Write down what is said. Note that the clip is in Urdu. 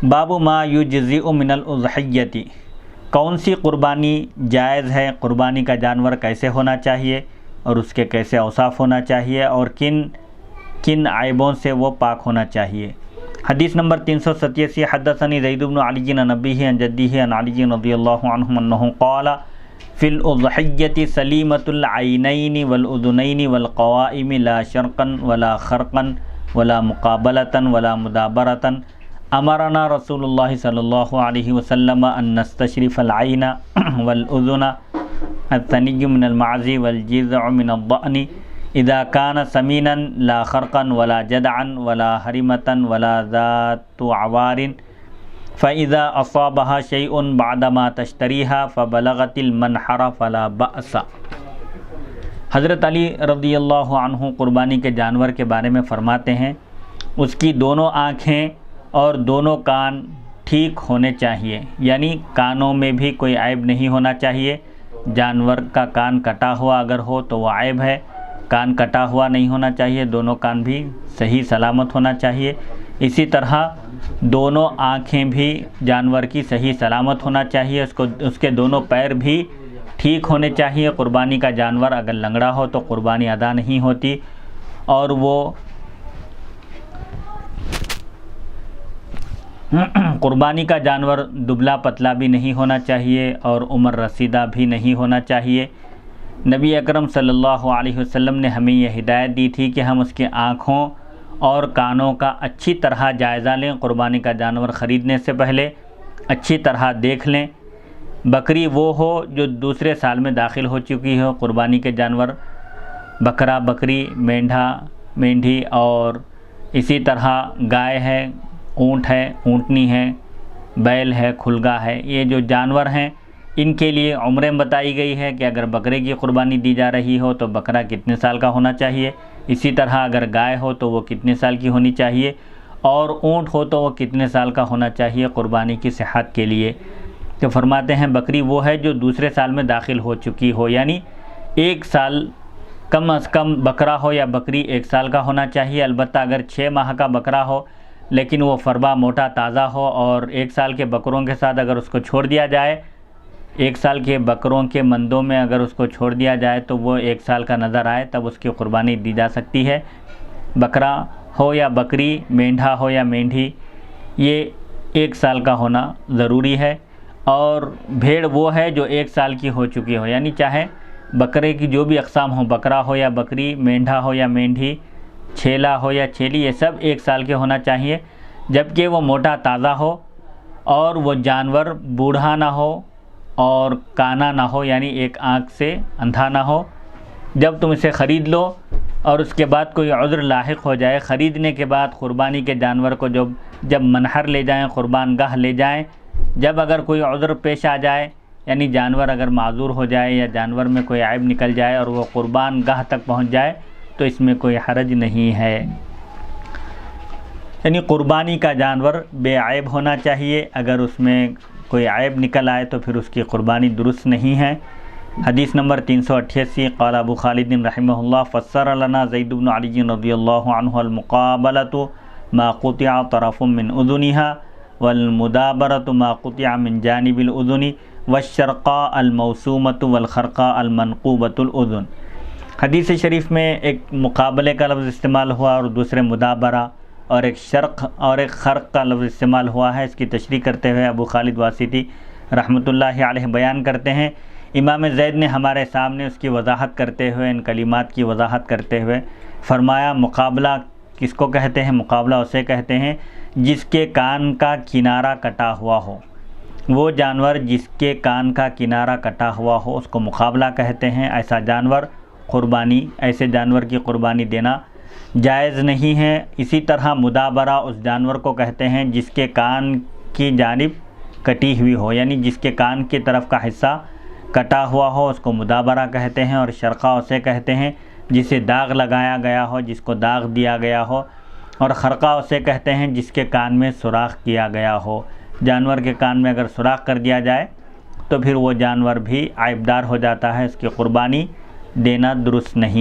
باب ما یجزئ من الاضحیۃ، کون سی قربانی جائز ہے، قربانی کا جانور کیسے ہونا چاہیے اور اس کے کیسے اوصاف ہونا چاہیے اور کن کن عیبوں سے وہ پاک ہونا چاہیے۔ حدیث نمبر 387، حدثنی زید بن علی عن ابیہ عن جدہ عن علی رضی اللہ عنہ انہ قال فی الاضحیۃ سلیمۃ العینین والاذنین والقوائم لا شرقا ولا خرقا ولا مقابلۃ ولا مدابرۃ، امرنا رسول اللہ صلی اللہ علیہ وسلم ان نستشرف العین والاذن الثنی من المعز والجذع من الضأن اذا كان سمینا لا خرقا ولا جدعا ولا حرمة ولا ذات عوار فإذا أصابها شيء بعدما تشتريها فبلغت المنحر فلا بأس۔ حضرت علی رضی اللہ عنہ قربانی کے جانور کے بارے میں فرماتے ہیں اس کی دونوں آنکھیں اور دونوں کان ٹھیک ہونے چاہیے، یعنی کانوں میں بھی کوئی عیب نہیں ہونا چاہیے۔ جانور کا کان کٹا ہوا اگر ہو تو وہ عیب ہے، کان کٹا ہوا نہیں ہونا چاہیے، دونوں کان بھی صحیح سلامت ہونا چاہیے۔ اسی طرح دونوں آنکھیں بھی جانور کی صحیح سلامت ہونا چاہیے، اس کے دونوں پیر بھی ٹھیک ہونے چاہیے۔ قربانی کا جانور اگر لنگڑا ہو تو قربانی ادا نہیں ہوتی، اور وہ قربانی کا جانور دبلا پتلا بھی نہیں ہونا چاہیے اور عمر رسیدہ بھی نہیں ہونا چاہیے۔ نبی اکرم صلی اللہ علیہ وسلم نے ہمیں یہ ہدایت دی تھی کہ ہم اس کے آنکھوں اور کانوں کا اچھی طرح جائزہ لیں، قربانی کا جانور خریدنے سے پہلے اچھی طرح دیکھ لیں۔ بکری وہ ہو جو دوسرے سال میں داخل ہو چکی ہو، قربانی کے جانور بکرا، بکری، مینڈھا، مینڈھی، اور اسی طرح گائے ہے، اونٹ ہے، اونٹنی ہے، بیل ہے، کھلگا ہے، یہ جو جانور ہیں ان کے لیے عمریں بتائی گئی ہے کہ اگر بکرے کی قربانی دی جا رہی ہو تو بکرا کتنے سال کا ہونا چاہیے، اسی طرح اگر گائے ہو تو وہ کتنے سال کی ہونی چاہیے، اور اونٹ ہو تو وہ کتنے سال کا ہونا چاہیے قربانی کی صحت کے لیے۔ تو فرماتے ہیں بکری وہ ہے جو دوسرے سال میں داخل ہو چکی ہو، یعنی ایک سال، کم از کم بکرا ہو یا بکری 1 سال کا ہونا چاہیے۔ البتہ اگر 6 ماہ کا بکرا ہو لیکن وہ فربا موٹا تازہ ہو اور 1 سال کے بکروں کے ساتھ اگر اس کو چھوڑ دیا جائے، 1 سال کے بکروں کے مندوں میں اگر اس کو چھوڑ دیا جائے تو وہ 1 سال کا نظر آئے تب اس کی قربانی دی جا سکتی ہے۔ بکرا ہو یا بکری، مینڈھا ہو یا مینڈھی، یہ 1 سال کا ہونا ضروری ہے۔ اور بھیڑ وہ ہے جو 1 سال کی ہو چکی ہو، یعنی چاہے بکرے کی جو بھی اقسام ہوں، بکرا ہو یا بکری، مینڈھا ہو یا مینڈھی، چھیلا ہو یا چھیلی، یہ سب 1 سال کے ہونا چاہیے، جبکہ وہ موٹا تازہ ہو اور وہ جانور بوڑھا نہ ہو اور کانا نہ ہو، یعنی ایک آنکھ سے اندھا نہ ہو۔ جب تم اسے خرید لو اور اس کے بعد کوئی عذر لاحق ہو جائے، خریدنے کے بعد قربانی کے جانور کو جب منحر لے جائیں، قربان گاہ لے جائیں، جب اگر کوئی عذر پیش آ جائے، یعنی جانور اگر معذور ہو جائے یا جانور میں کوئی عیب نکل جائے اور وہ قربان گاہ تک پہنچ جائے تو اس میں کوئی حرج نہیں ہے۔ یعنی قربانی کا جانور بے عیب ہونا چاہیے، اگر اس میں کوئی عیب نکل آئے تو پھر اس کی قربانی درست نہیں ہے۔ حدیث نمبر 388، قال ابو خالد رحمہ اللہ فسر لنا زید بن علی رضی اللہ عنہ المقابلۃ ما قطع طرف من اذنها والمدابرۃ ما قطع من جانب الاذن والشرقاء الموسومۃ والخرقاء المنقوبۃ الاذن۔ حدیث شریف میں ایک مقابلے کا لفظ استعمال ہوا اور دوسرے مدابرہ، اور ایک شرق اور ایک خرق کا لفظ استعمال ہوا ہے۔ اس کی تشریح کرتے ہوئے ابو خالد واسطی رحمۃ اللہ علیہ بیان کرتے ہیں، امام زید نے ہمارے سامنے اس کی وضاحت کرتے ہوئے، ان کلمات کی وضاحت کرتے ہوئے فرمایا مقابلہ کس کو کہتے ہیں؟ مقابلہ اسے کہتے ہیں جس کے کان کا کنارہ کٹا ہوا ہو۔ وہ جانور جس کے کان کا کنارہ کٹا ہوا ہو اس کو مقابلہ کہتے ہیں۔ ایسے جانور کی قربانی دینا جائز نہیں ہے۔ اسی طرح مدابرہ اس جانور کو کہتے ہیں جس کے کان کی جانب کٹی ہوئی ہو، یعنی جس کے کان کی طرف کا حصہ کٹا ہوا ہو اس کو مدابرہ کہتے ہیں۔ اور شرقہ اسے کہتے ہیں جسے داغ لگایا گیا ہو، جس کو داغ دیا گیا ہو۔ اور خرقہ اسے کہتے ہیں جس کے کان میں سوراخ کیا گیا ہو۔ جانور کے کان میں اگر سوراخ کر دیا جائے تو پھر وہ جانور بھی عیبدار ہو جاتا ہے، اس کی قربانی دینا درست نہیں۔